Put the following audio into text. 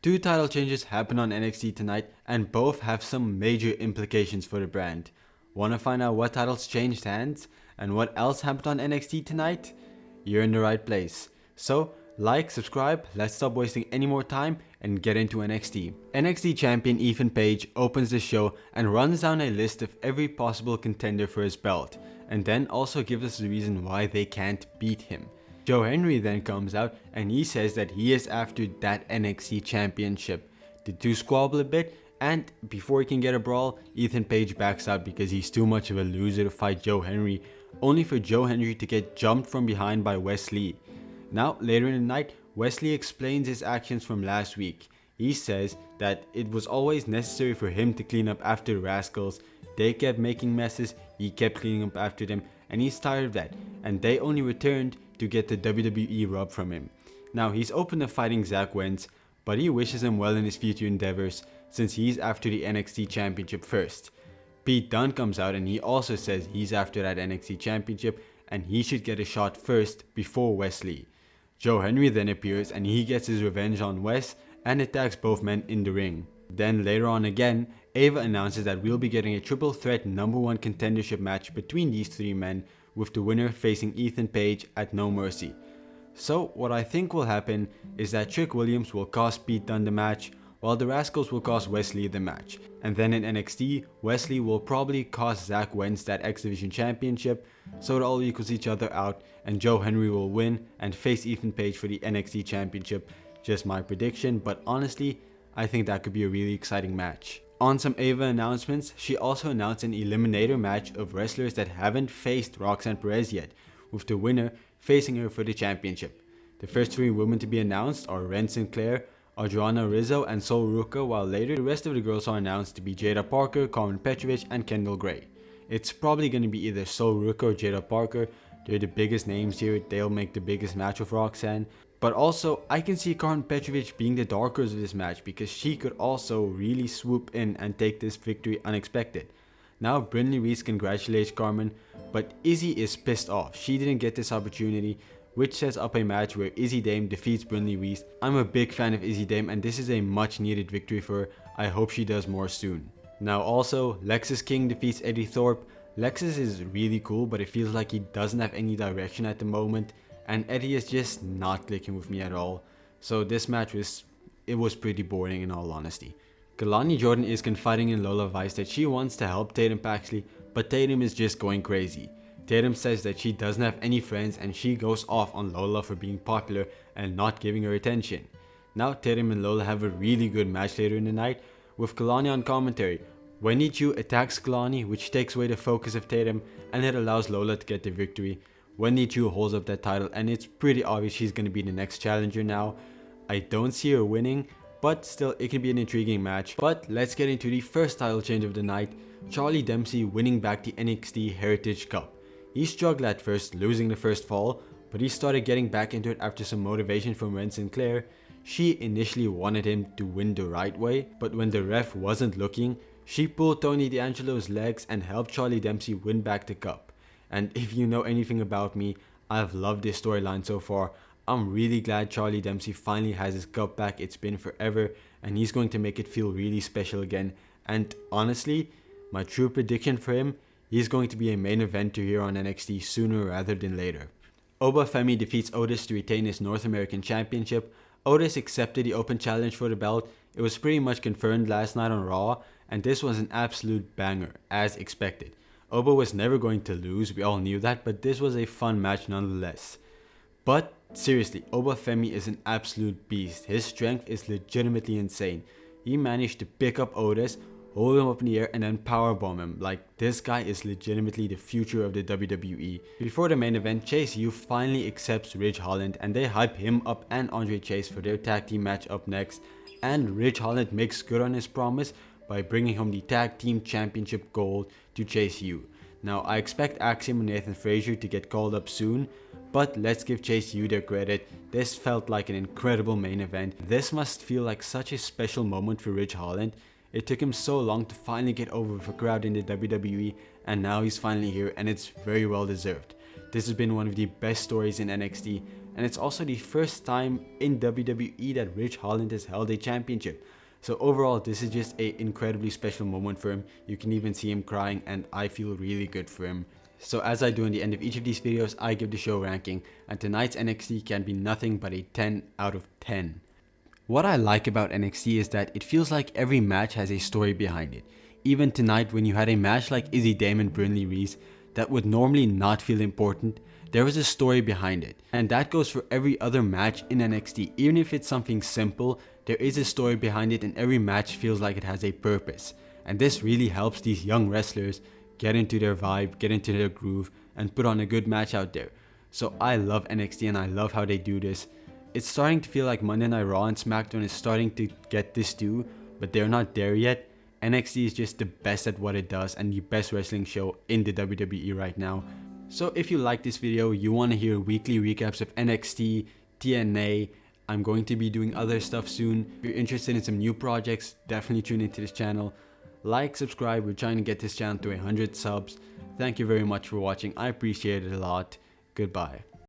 Two title changes happen on NXT tonight and both have some major implications for the brand. Want to find out what titles changed hands and what else happened on NXT tonight? You're in the right place. So, like, subscribe, let's stop wasting any more time and get into NXT. NXT champion Ethan Page opens the show and runs down a list of every possible contender for his belt, and then also gives us the reason why they can't beat him. Joe Hendry then comes out and he says that he is after that NXT championship. The two squabble a bit, and before he can get a brawl, Ethan Page backs out because he's too much of a loser to fight Joe Hendry, only for Joe Hendry to get jumped from behind by Wes Lee. Now, later in the night, Wes Lee explains his actions from last week. He says that it was always necessary for him to clean up after the Rascals. They kept making messes, he kept cleaning up after them, and he's tired of that, and they only returned to get the WWE rub from him. Now, he's open to fighting Zach Wentz, but he wishes him well in his future endeavors since he's after the NXT championship first. Pete Dunne comes out and he also says he's after that NXT championship and he should get a shot first before Wes Lee. Joe Hendry then appears and he gets his revenge on Wes and attacks both men in the ring. Then later on again, Ava announces that we'll be getting a triple threat number 1 contendership match between these three men, with the winner facing Ethan Page at No Mercy. So what I think will happen is that Trick Williams will cost Pete Dunne the match, while the Rascals will cost Wes Lee the match. And then in NXT, Wes Lee will probably cost Zach Wentz that X Division championship, so it all equals each other out, and Joe Hendry will win and face Ethan Page for the NXT championship. Just my prediction, but honestly, I think that could be a really exciting match. On some Ava announcements, she also announced an eliminator match of wrestlers that haven't faced Roxanne Perez yet, with the winner facing her for the championship. The first three women to be announced are Ren Sinclair, Adriana Rizzo, and Sol Ruca, while later the rest of the girls are announced to be Jada Parker, Carmen Petrovich, and Kendall Gray. It's probably going to be either Sol Ruca or Jada Parker. They're the biggest names here, they'll make the biggest match with Roxanne. But also, I can see Carmen Petrovich being the dark horse of this match because she could also really swoop in and take this victory unexpected. Now, Brindley Reese congratulates Carmen, but Izzy is pissed off. She didn't get this opportunity, which sets up a match where Izzy Dame defeats Brindley Reese. I'm a big fan of Izzy Dame and this is a much needed victory for her. I hope she does more soon. Now also, Lexis King defeats Eddie Thorpe. Lexis is really cool, but it feels like he doesn't have any direction at the moment. And Eddie is just not clicking with me at all. So this match was pretty boring in all honesty. Kalani Jordan is confiding in Lola Vice that she wants to help Tatum Paxley, but Tatum is just going crazy. Tatum says that she doesn't have any friends and she goes off on Lola for being popular and not giving her attention. Now Tatum and Lola have a really good match later in the night, with Kalani on commentary. Wendy Chu attacks Kalani, which takes away the focus of Tatum, and it allows Lola to get the victory. Wendy Chu holds up that title and it's pretty obvious she's going to be the next challenger now. I don't see her winning, but still it can be an intriguing match. But let's get into the first title change of the night, Charlie Dempsey winning back the NXT Heritage Cup. He struggled at first, losing the first fall, but he started getting back into it after some motivation from Ren Sinclair. She initially wanted him to win the right way, but when the ref wasn't looking, she pulled Tony D'Angelo's legs and helped Charlie Dempsey win back the cup. And if you know anything about me, I've loved this storyline so far. I'm really glad Charlie Dempsey finally has his cup back. It's been forever and he's going to make it feel really special again. And honestly, my true prediction for him, he's going to be a main eventer here on NXT sooner rather than later. Oba Femi defeats Otis to retain his North American Championship. Otis accepted the open challenge for the belt. It was pretty much confirmed last night on Raw, and this was an absolute banger, as expected. Oba was never going to lose, we all knew that, but this was a fun match nonetheless. But seriously, Oba Femi is an absolute beast. His strength is legitimately insane. He managed to pick up Otis, hold him up in the air, and then powerbomb him. Like, this guy is legitimately the future of the WWE. Before the main event, Chase U finally accepts Ridge Holland and they hype him up and Andre Chase for their tag team match up next. And Ridge Holland makes good on his promise by bringing home the tag team championship gold to Chase U. Now, I expect Axiom and Nathan Frazier to get called up soon, but let's give Chase U their credit. This felt like an incredible main event. This must feel like such a special moment for Ridge Holland. It took him so long to finally get over with a crowd in the WWE, and now he's finally here and it's very well deserved. This has been one of the best stories in NXT, and it's also the first time in WWE that Ridge Holland has held a championship. So overall, this is just an incredibly special moment for him. You can even see him crying, and I feel really good for him. So as I do in the end of each of these videos, I give the show ranking, and tonight's NXT can be nothing but a 10 out of 10. What I like about NXT is that it feels like every match has a story behind it. Even tonight, when you had a match like Izzy Damon Brindley Reese that would normally not feel important, there was a story behind it. And that goes for every other match in NXT. Even if it's something simple, there is a story behind it, and every match feels like it has a purpose. And this really helps these young wrestlers get into their vibe, get into their groove, and put on a good match out there. So I love NXT and I love how they do this. It's starting to feel like Monday Night Raw and SmackDown is starting to get this too, but they're not there yet. NXT is just the best at what it does and the best wrestling show in the WWE right now. So if you like this video, you want to hear weekly recaps of NXT, TNA, I'm going to be doing other stuff soon. If you're interested in some new projects, definitely tune into this channel. Like, subscribe, we're trying to get this channel to 100 subs. Thank you very much for watching, I appreciate it a lot. Goodbye.